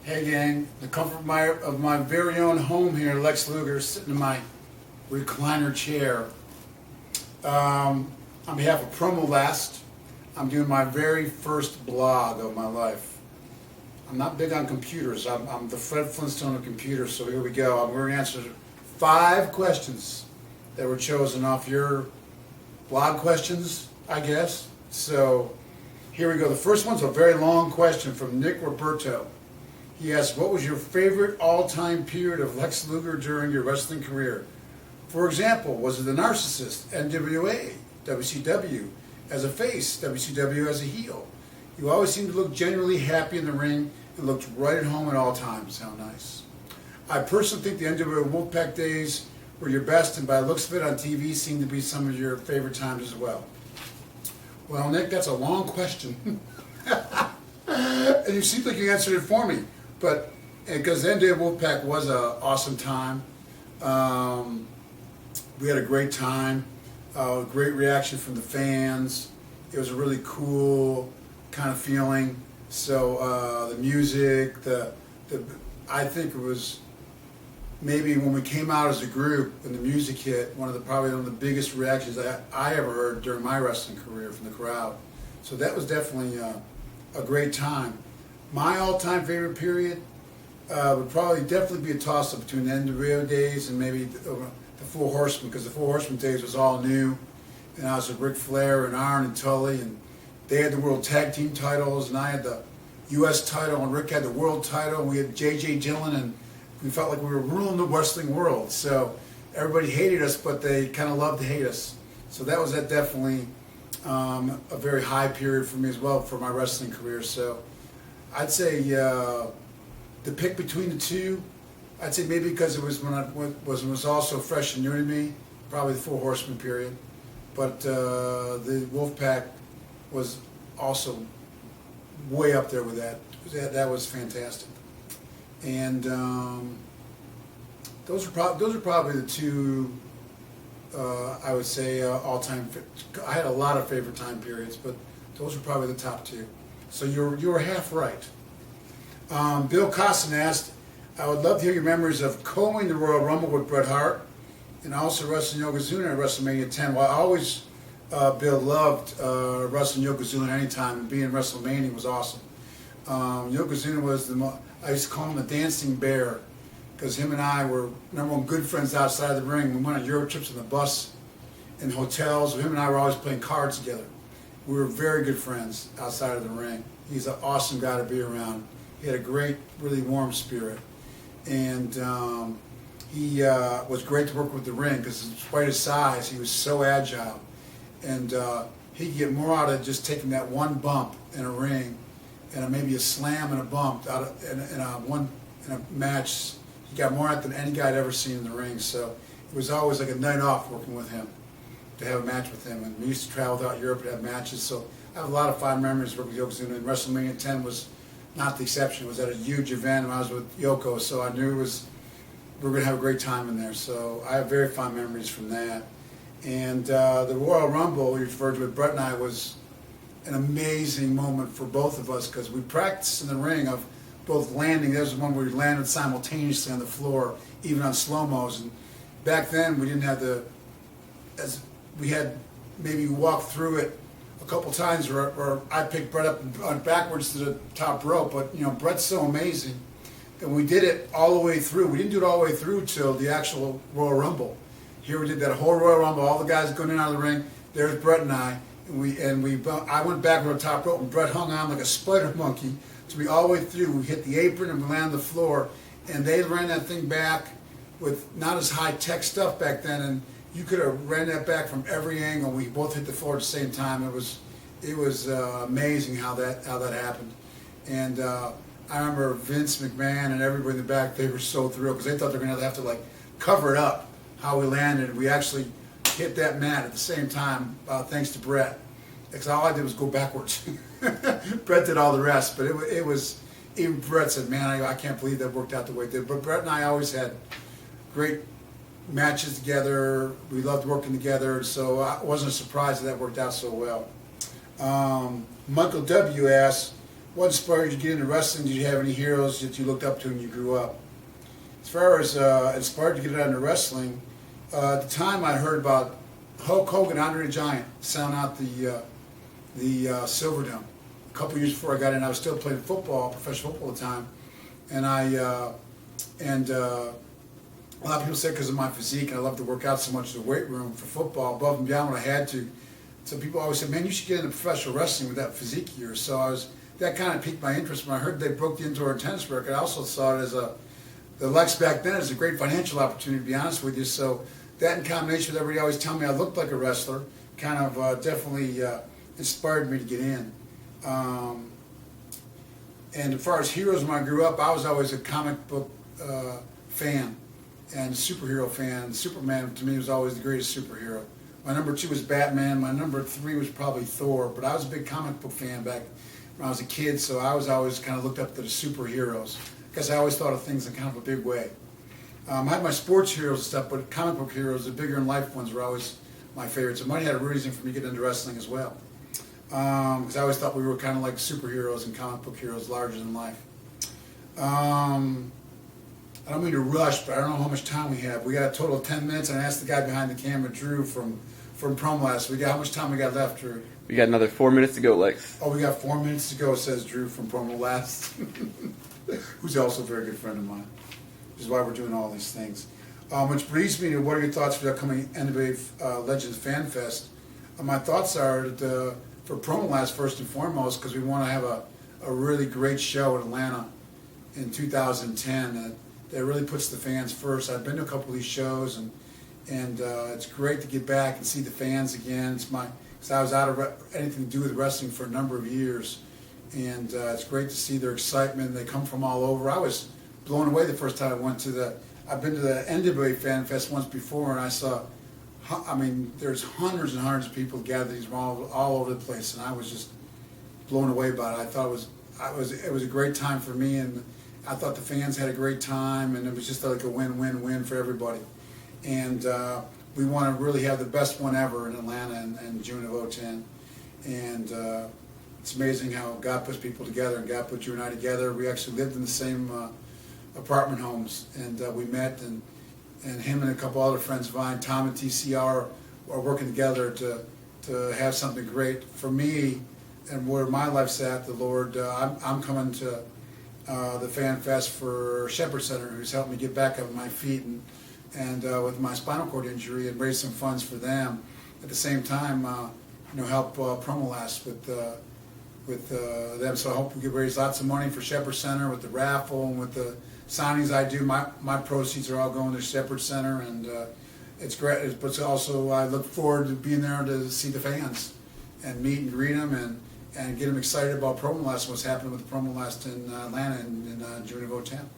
Hey gang, the comfort of my very own home here, Lex Luger, sitting in my recliner chair. On behalf of Promolast, I'm doing my very first blog of my life. I'm not big on computers. I'm the Fred Flintstone of computers, so here we go. I'm going to answer 5 questions that were chosen off your blog questions, I guess. So here we go. The first one's a very long question from Nick Roberto. He asked, what was your favorite all-time period of Lex Luger during your wrestling career? For example, was it the Narcissist, NWA, WCW as a face, WCW as a heel? You always seemed to look genuinely happy in the ring and looked right at home at all times. How nice. I personally think the NWA Wolfpack days were your best, and by the looks of it on TV seemed to be some of your favorite times as well. Well, Nick, that's a long question. And you seem like you answered it for me. But because the NWA Wolfpack was an awesome time, we had a great time, great reaction from the fans. It was a really cool kind of feeling. So the music, I think it was maybe when we came out as a group and the music hit, probably one of the biggest reactions that I ever heard during my wrestling career from the crowd. So that was definitely a great time. My all-time favorite period would probably definitely be a toss-up between the NWA days and maybe the Four Horsemen, because the Four Horsemen days was all new, and I was with Ric Flair and Arn and Tully, and they had the World Tag Team titles, and I had the U.S. title, and Rick had the World title, and we had J.J. Dillon, and we felt like we were ruling the wrestling world. So everybody hated us, but they kind of loved to hate us. So that was definitely a very high period for me as well for my wrestling career. So I'd say the pick between the two, I'd say maybe because it was when it was also fresh and new to me, probably the Four Horsemen period. But the Wolfpack was also way up there with that. That was fantastic. And those are probably the two. I would say all-time. I had a lot of favorite time periods, but those are probably the top 2. So you were half right. Bill Costin asked, I would love to hear your memories of combing the Royal Rumble with Bret Hart and also wrestling Yokozuna at WrestleMania 10. Well, I always, Bill, loved wrestling Yokozuna anytime, and being in WrestleMania was awesome. Yokozuna was I used to call him the dancing bear, because him and I were, number one, good friends outside of the ring. We went on Euro trips on the bus, in hotels. Him and I were always playing cards together. We were very good friends outside of the ring. He's an awesome guy to be around. He had a great, really warm spirit. And he was great to work with the ring because despite his size, he was so agile. And he could get more out of just taking that one bump in a ring and maybe a slam and a bump in a match. He got more out than any guy I'd ever seen in the ring. So it was always like a night off working with him, to have a match with him. And we used to travel throughout Europe to have matches. So I have a lot of fond memories working with Yokozuna. And WrestleMania 10 was not the exception. It was at a huge event, and I was with Yoko, so I knew we were going to have a great time in there. So I have very fond memories from that. And the Royal Rumble, you referred to it, Bret and I, was an amazing moment for both of us because we practiced in the ring of both landing. There was one where we landed simultaneously on the floor, even on slow-mos. And back then, we didn't have we had maybe walked through it a couple times where I picked Bret up and went backwards to the top rope. But, you know, Bret's so amazing that we did it all the way through. We didn't do it all the way through till the actual Royal Rumble. Here we did that whole Royal Rumble, all the guys going in and out of the ring. There's Bret and I. I went back on the top rope, and Bret hung on like a spider monkey. So we all the way through. We hit the apron and we landed on the floor. And they ran that thing back with not as high-tech stuff back then. And you could have ran that back from every angle. We both hit the floor at the same time. It was amazing how that happened. And I remember Vince McMahon and everybody in the back, they were so thrilled because they thought they were going to have to like cover it up how we landed. We actually hit that mat at the same time thanks to Bret. Because all I did was go backwards. Bret did all the rest, but it was, even Bret said, man, I can't believe that worked out the way it did. But Bret and I always had great matches together. We loved working together, so I wasn't surprised that worked out so well. Michael W. asks, what inspired you to get into wrestling? Did you have any heroes that you looked up to when you grew up? As far as inspired to get into wrestling, at the time I heard about Hulk Hogan, Andre the Giant, selling out the Silverdome. A couple years before I got in, I was still playing football, professional football at the time, and a lot of people say because of my physique, and I love to work out so much in the weight room for football, above and beyond what I had to. So people always said, man, you should get into professional wrestling with that physique of yours. So that kind of piqued my interest. When I heard they broke the indoor tennis record, I also saw it as the Lex back then as a great financial opportunity, to be honest with you. So that in combination with everybody always telling me I looked like a wrestler, kind of definitely inspired me to get in. And as far as heroes, when I grew up, I was always a comic book fan and superhero fan. Superman to me was always the greatest superhero. My number 2 was Batman. My number 3 was probably Thor. But I was a big comic book fan back when I was a kid, so I was always kind of looked up to the superheroes because I always thought of things in kind of a big way. I had my sports heroes and stuff, but comic book heroes, the bigger in life ones, were always my favorites. And money had a reason for me to get into wrestling as well, because I always thought we were kind of like superheroes and comic book heroes, larger than life. I don't mean to rush, but I don't know how much time we have. We got a total of 10 minutes, and I asked the guy behind the camera, Drew from Promolast. How much time we got left, Drew? We got another 4 minutes to go, Lex. Oh, we got 4 minutes to go, says Drew from Promolast, who's also a very good friend of mine, which is why we're doing all these things. Which brings me to, what are your thoughts for the upcoming NWA Legends Fanfest? My thoughts are that, for Promolast, first and foremost, because we want to have a really great show in Atlanta in 2010 that really puts the fans first. I've been to a couple of these shows, and it's great to get back and see the fans again. Because I was out of anything to do with wrestling for a number of years, and it's great to see their excitement. They come from all over. I was blown away the first time I went to I've been to the NWA Fanfest once before, and I saw, there's hundreds and hundreds of people gathered from all over the place, and I was just blown away by it. I thought it was a great time for me, and I thought the fans had a great time, and it was just like a win-win-win for everybody. And we want to really have the best one ever in Atlanta in June of 2010. And it's amazing how God puts people together, and God put you and I together. We actually lived in the same apartment homes, and we met, and him and a couple other friends of mine, Tom and TCR, are working together to have something great for me and where my life's at. The Lord, I'm coming to the Fan Fest for Shepherd Center, who's helped me get back on my feet and with my spinal cord injury, and raise some funds for them. At the same time, help Promolast with them. So I hope we can raise lots of money for Shepherd Center with the raffle and with the signings I do. My proceeds are all going to Shepherd Center, and it's great. But also I look forward to being there to see the fans and meet and greet them and get them excited about Promolast and what's happening with Promolast in Atlanta in June of 2010.